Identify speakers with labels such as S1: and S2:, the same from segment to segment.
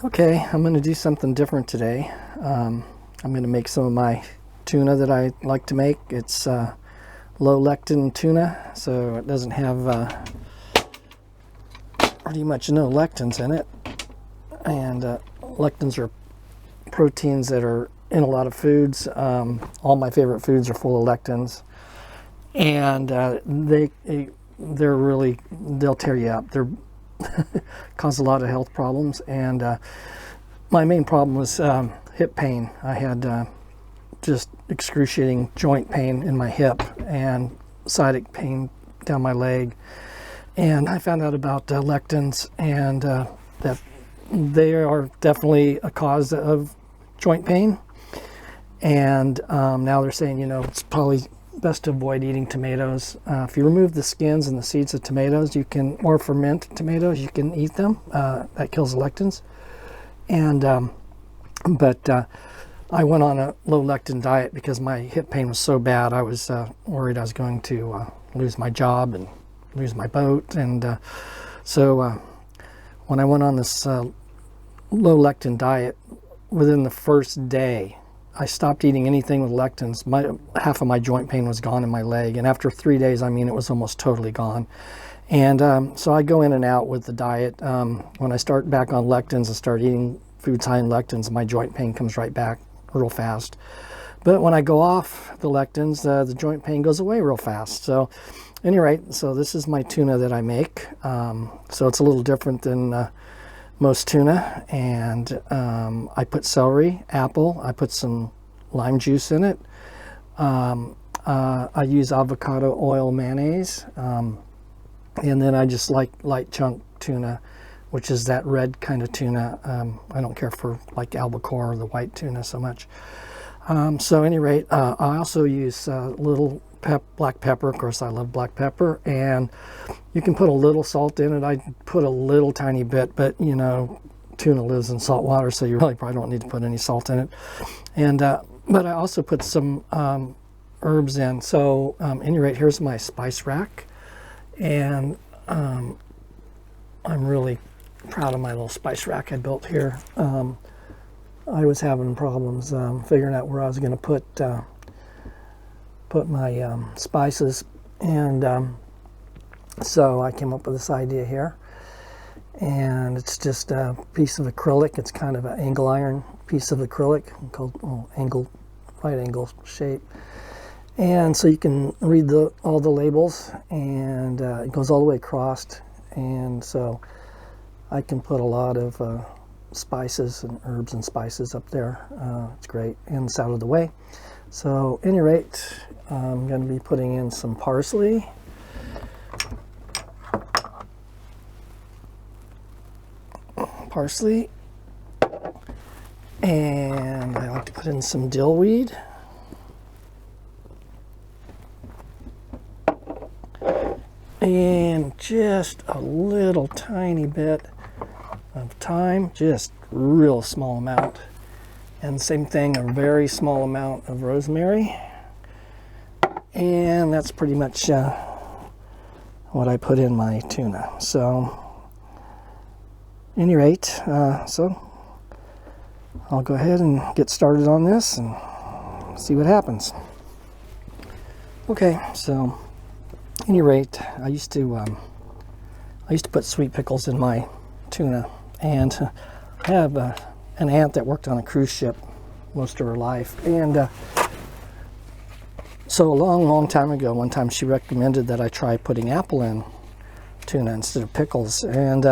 S1: Okay, I'm going to do something different today. I'm going to make some of my tuna that I like to make. It's low lectin tuna, so it doesn't have pretty much no lectins in it. And lectins are proteins that are in a lot of foods. All my favorite foods are full of lectins, and they'll tear you up. They're cause a lot of health problems, and my main problem was hip pain. I had just excruciating joint pain in my hip and sciatic pain down my leg, and I found out about lectins, and that they are definitely a cause of joint pain. And now they're saying, it's probably best to avoid eating tomatoes. If you remove the skins and the seeds of tomatoes, or ferment tomatoes, you can eat them. That kills the lectins. And but I went on a low lectin diet because my hip pain was so bad. I was worried I was going to lose my job and lose my boat. And so when I went on this low lectin diet, within the first day, I stopped eating anything with lectins. Half of my joint pain was gone in my leg, and after 3 days, it was almost totally gone. And so I go in and out with the diet. When I start back on lectins and start eating foods high in lectins, my joint pain comes right back real fast. But when I go off the lectins, the joint pain goes away real fast. So, at any rate, so this is my tuna that I make. So it's a little different than most tuna, and I put celery, apple, I put some lime juice in it. I use avocado oil mayonnaise, and then I just like light chunk tuna, which is that red kind of tuna. I don't care for like albacore or the white tuna so much. So at any rate, I also use little black pepper. Of course, I love black pepper, and you can put a little salt in it. I put a little tiny bit, but tuna lives in salt water, so you really probably don't need to put any salt in it. And but I also put some herbs in. So at any rate, here's my spice rack, and I'm really proud of my little spice rack I built here. I was having problems figuring out where I was going to put my spices, and so I came up with this idea here, and it's just a piece of acrylic. It's kind of an angle iron piece of acrylic called right angle shape, and so you can read all the labels, and it goes all the way across, and so I can put a lot of spices and herbs and spices up there. It's great, and it's out of the way. So at any rate, I'm going to be putting in some parsley. And I like to put in some dill weed. And just a little tiny bit of thyme, just real small amount. And same thing, a very small amount of rosemary. And that's pretty much what I put in my tuna. So, at any rate, so I'll go ahead and get started on this and see what happens. Okay, so at any rate, I used to put sweet pickles in my tuna, and I have an aunt that worked on a cruise ship most of her life, and so a long time ago, one time she recommended that I try putting apple in tuna instead of pickles, and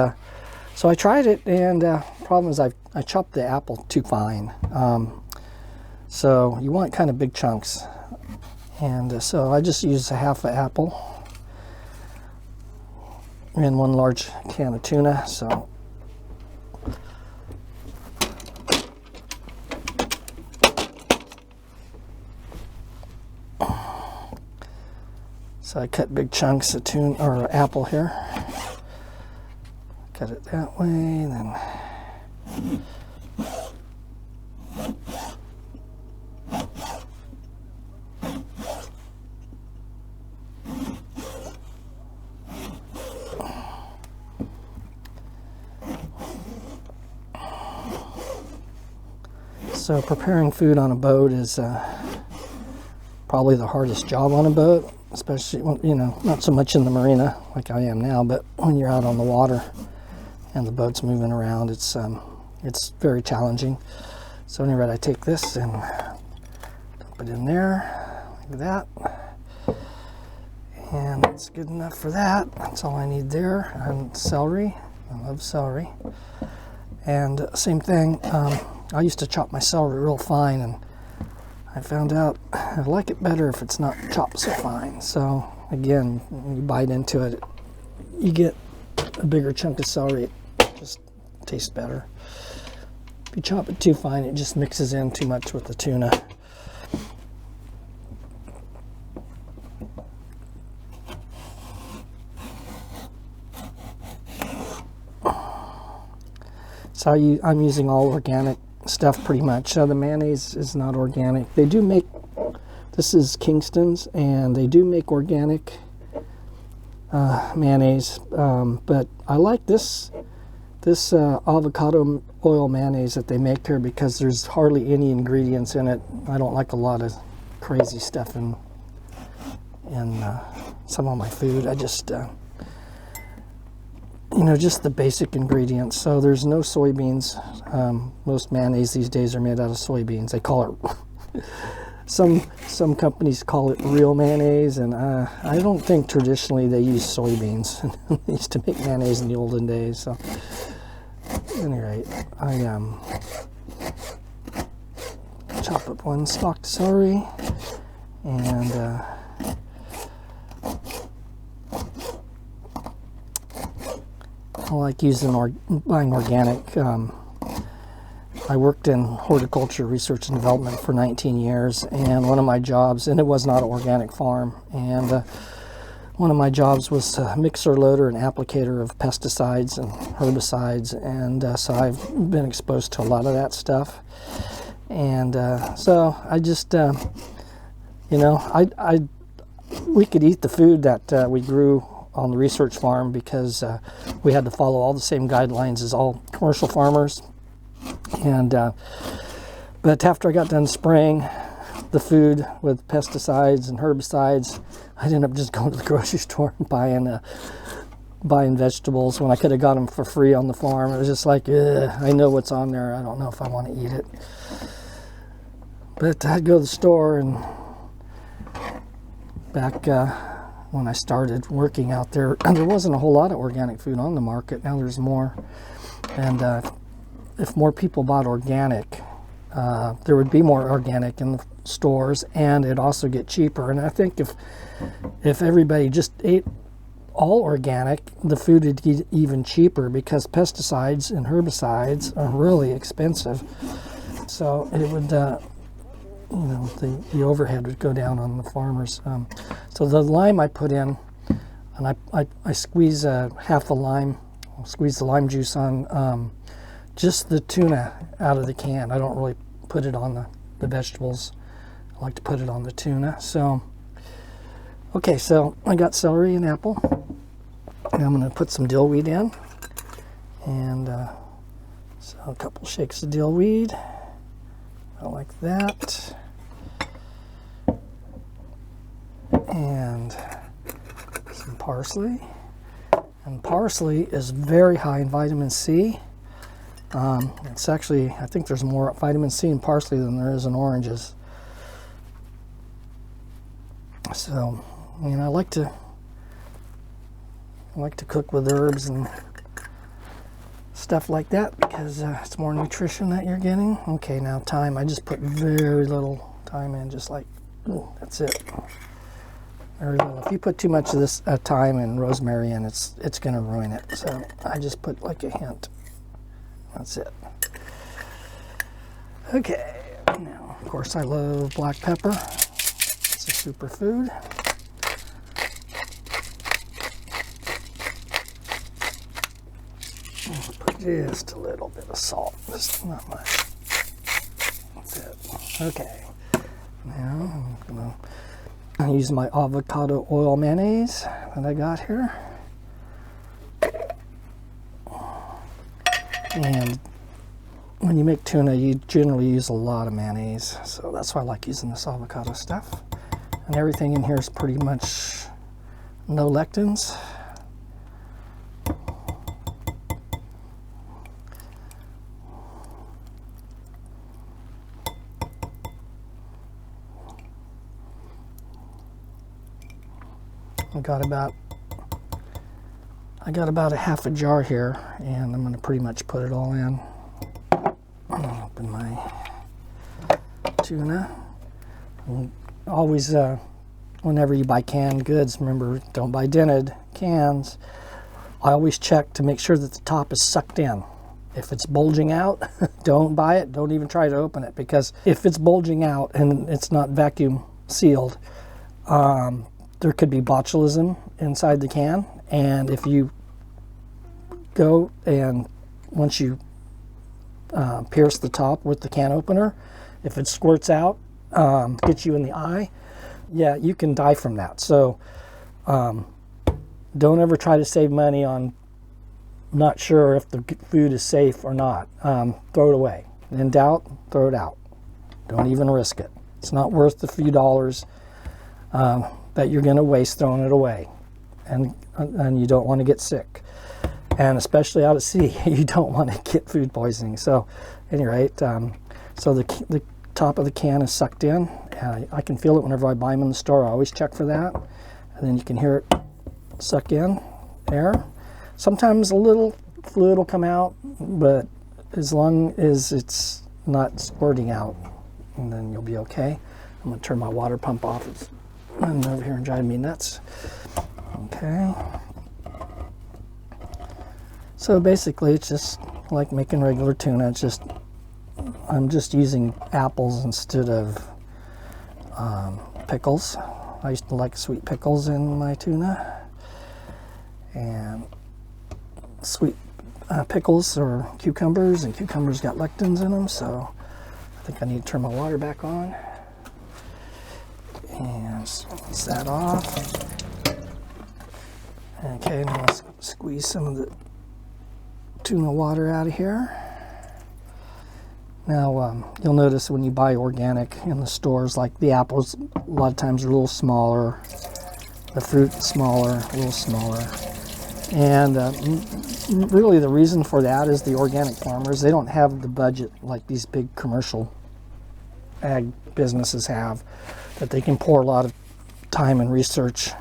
S1: so I tried it, and problem is I chopped the apple too fine. So you want kind of big chunks, and so I just used a half an apple in one large can of tuna. So I cut big chunks of tuna or apple here. Cut it that way, then So preparing food on a boat is probably the hardest job on a boat, especially when, you know, not so much in the marina like I am now, but when you're out on the water and the boat's moving around, it's very challenging. So anyway, I take this and dump it in there like that, and that's good enough for that. That's all I need there. And celery, I love celery. And same thing, I used to chop my celery real fine, and I found out I like it better if it's not chopped so fine. So again, when you bite into it, you get a bigger chunk of celery. It just tastes better. If you chop it too fine, it just mixes in too much with the tuna. So I'm using all organic stuff pretty much. The mayonnaise is not organic. They do make, this is Kingston's, and they do make organic mayonnaise, but I like this avocado oil mayonnaise that they make here because there's hardly any ingredients in it. I don't like a lot of crazy stuff in some of my food. I just you know, just the basic ingredients. So there's no soybeans. Most mayonnaise these days are made out of soybeans. They call it, some companies call it real mayonnaise, and I don't think traditionally they use soybeans. They used to make mayonnaise in the olden days. So at any rate, I chop up one stalked celery, and I like buying organic. I worked in horticulture research and development for 19 years, and one of my jobs, and it was not an organic farm, and one of my jobs was a mixer, loader, and applicator of pesticides and herbicides, and so I've been exposed to a lot of that stuff. And so I just, you know, we could eat the food that we grew on the research farm because we had to follow all the same guidelines as all commercial farmers. And but after I got done spraying the food with pesticides and herbicides, I ended up just going to the grocery store and buying vegetables when I could have got them for free on the farm. It was just like, I know what's on there. I don't know if I want to eat it. But I'd go to the store, and back when I started working out there, there wasn't a whole lot of organic food on the market. Now there's more. And if more people bought organic, there would be more organic in the stores, and it'd also get cheaper. And I think if everybody just ate all organic, the food would get even cheaper because pesticides and herbicides are really expensive. So it would, you know, the overhead would go down on the farmers. So the lime I put in, and I squeeze half a lime, I'll squeeze the lime juice on just the tuna out of the can. I don't really put it on the vegetables. I like to put it on the tuna. So, okay, so I got celery and apple. And I'm going to put some dill weed in. And so a couple shakes of dill weed. I like that. And some parsley. And parsley is very high in vitamin C. It's actually, I think there's more vitamin C in parsley than there is in oranges. So, you know, I like to cook with herbs and stuff like that because it's more nutrition that you're getting. Okay, now thyme. I just put very little thyme in, just like, that's it. Very little. If you put too much of this thyme and rosemary in, it's going to ruin it. So I just put like a hint. That's it. Okay, now of course I love black pepper. It's a superfood. Put just a little bit of salt, just not much. That's it. Okay, now I'm gonna use my avocado oil mayonnaise that I got here. And when you make tuna, you generally use a lot of mayonnaise. So that's why I like using this avocado stuff. And everything in here is pretty much no lectins. I got about a half a jar here, and I'm going to pretty much put it all in. Open my tuna. And always, whenever you buy canned goods, remember, don't buy dented cans. I always check to make sure that the top is sucked in. If it's bulging out, don't buy it. Don't even try to open it, because if it's bulging out and it's not vacuum sealed, there could be botulism inside the can. And if you go and once you pierce the top with the can opener, if it squirts out, gets you in the eye, yeah, you can die from that. So don't ever try to save money on not sure if the food is safe or not. Throw it away. In doubt, throw it out. Don't even risk it. It's not worth the few dollars that you're going to waste throwing it away. And you don't want to get sick. And especially out at sea, you don't want to get food poisoning. So, at any rate, so the top of the can is sucked in. I can feel it whenever I buy them in the store. I always check for that. And then you can hear it suck in air. Sometimes a little fluid will come out, but as long as it's not squirting out, and then you'll be okay. I'm going to turn my water pump off. It's running over here and driving me nuts. Okay. So basically, it's just like making regular tuna. It's just, I'm just using apples instead of pickles. I used to like sweet pickles in my tuna. And sweet pickles or cucumbers, and cucumbers got lectins in them, so I think I need to turn my water back on. And rinse that off. Okay, now let's squeeze some of the tuna water out of here. Now, you'll notice when you buy organic in the stores, like the apples, a lot of times are a little smaller, the fruit smaller, a little smaller. And really the reason for that is the organic farmers, they don't have the budget like these big commercial ag businesses have, that they can pour a lot of time and research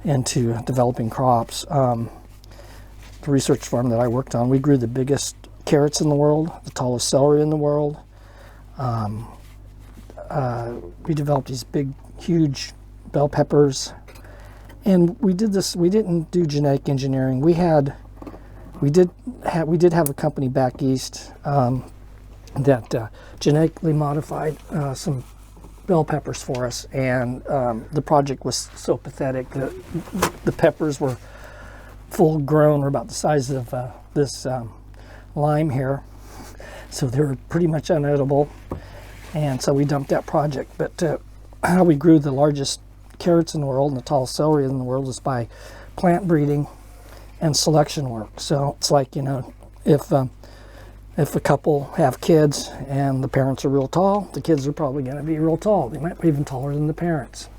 S1: into developing crops. The research farm that I worked on, we grew the biggest carrots in the world, the tallest celery in the world. We developed these big, huge bell peppers. And we did this, we didn't do genetic engineering. We did have a company back east that genetically modified some bell peppers for us. And the project was so pathetic that the peppers were full grown, or about the size of this lime here. So they were pretty much unedible. And so we dumped that project. But how we grew the largest carrots in the world and the tallest celery in the world is by plant breeding and selection work. So it's like, you know, if a couple have kids and the parents are real tall, the kids are probably going to be real tall. They might be even taller than the parents.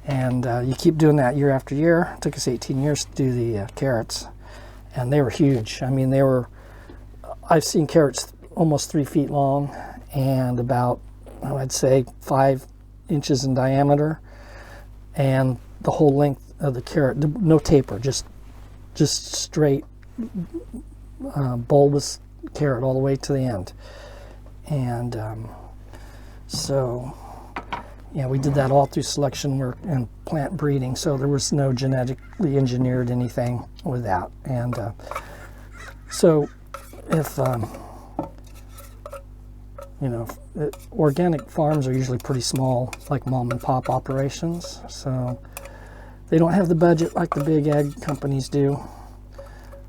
S1: And you keep doing that year after year. It took us 18 years to do the carrots, and they were huge. I mean, I've seen carrots almost 3 feet long and about, I'd say, 5 inches in diameter. And the whole length of the carrot, no taper, just straight bulbous carrot all the way to the end. And so, yeah, we did that all through selection work and plant breeding. So there was no genetically engineered anything with that. And so if you know, organic farms are usually pretty small, like mom and pop operations. So they don't have the budget like the big ag companies do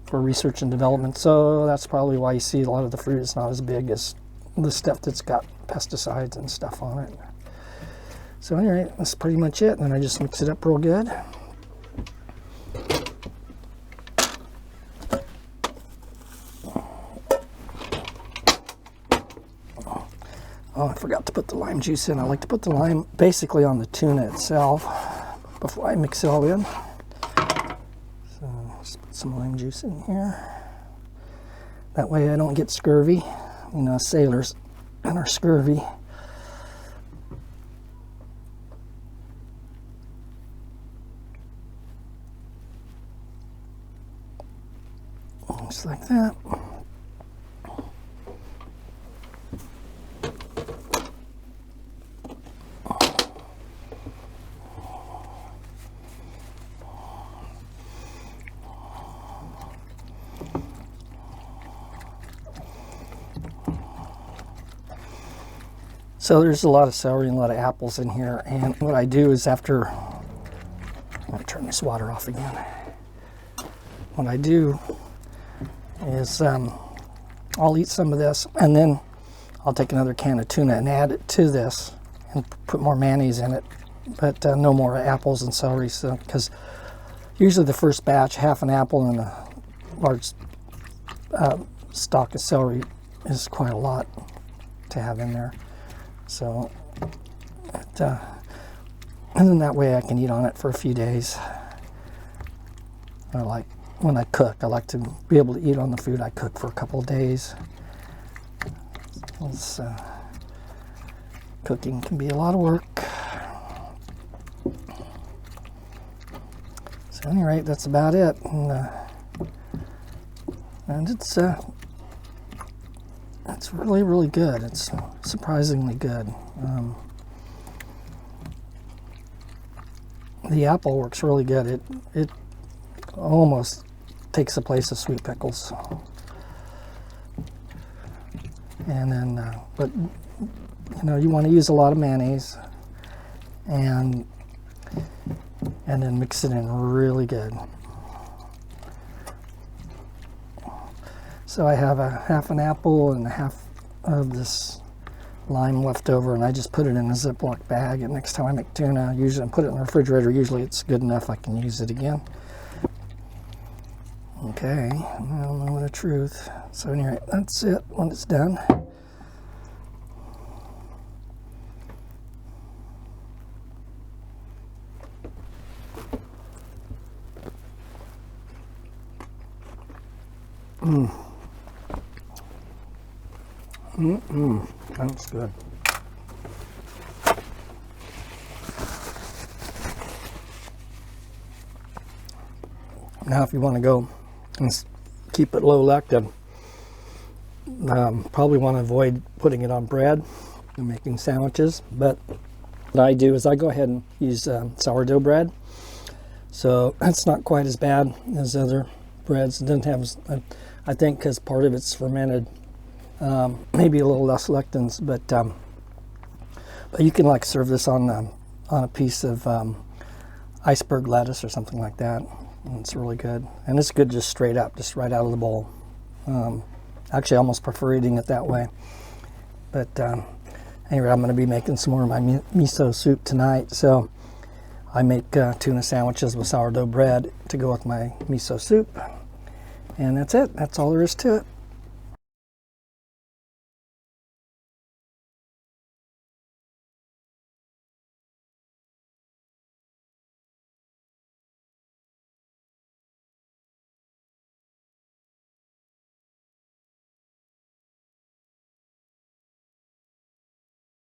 S1: for research and development. So that's probably why you see a lot of the fruit is not as big as the stuff that's got pesticides and stuff on it. So anyway, that's pretty much it. And then I just mix it up real good. Oh, I forgot to put the lime juice in. I like to put the lime basically on the tuna itself before I mix it all in. So let's put some lime juice in here. That way I don't get scurvy. You know, sailors and our scurvy. Just like that. So there's a lot of celery and a lot of apples in here, and what I do is after, I'm going to turn this water off again. What I do is I'll eat some of this, and then I'll take another can of tuna and add it to this and put more mayonnaise in it, but no more apples and celery, so because usually the first batch, half an apple and a large stalk of celery is quite a lot to have in there. So, and then that way I can eat on it for a few days. I like, when I cook, I like to be able to eat on the food I cook for a couple of days. Cooking can be a lot of work. So at any rate, that's about it. And it's really, really good. It's surprisingly good. The apple works really good. It almost takes the place of sweet pickles. And then, but you know, you want to use a lot of mayonnaise, and then mix it in really good. So I have a half an apple and a half of this lime left over, and I just put it in a Ziploc bag, and next time I make tuna, usually I put it in the refrigerator. Usually it's good enough I can use it again. Okay, well, moment of truth. So anyway, that's it when it's done. That's good. Now if you want to go and keep it low lectin, probably want to avoid putting it on bread and making sandwiches, but what I do is I go ahead and use sourdough bread, so it's not quite as bad as other breads. It doesn't have, I think because part of it's fermented, maybe a little less lectins, but you can like serve this on a piece of iceberg lettuce or something like that. And it's really good, and it's good just straight up, just right out of the bowl. Actually, I almost prefer eating it that way. But anyway, I'm going to be making some more of my miso soup tonight. So I make tuna sandwiches with sourdough bread to go with my miso soup, and that's it. That's all there is to it.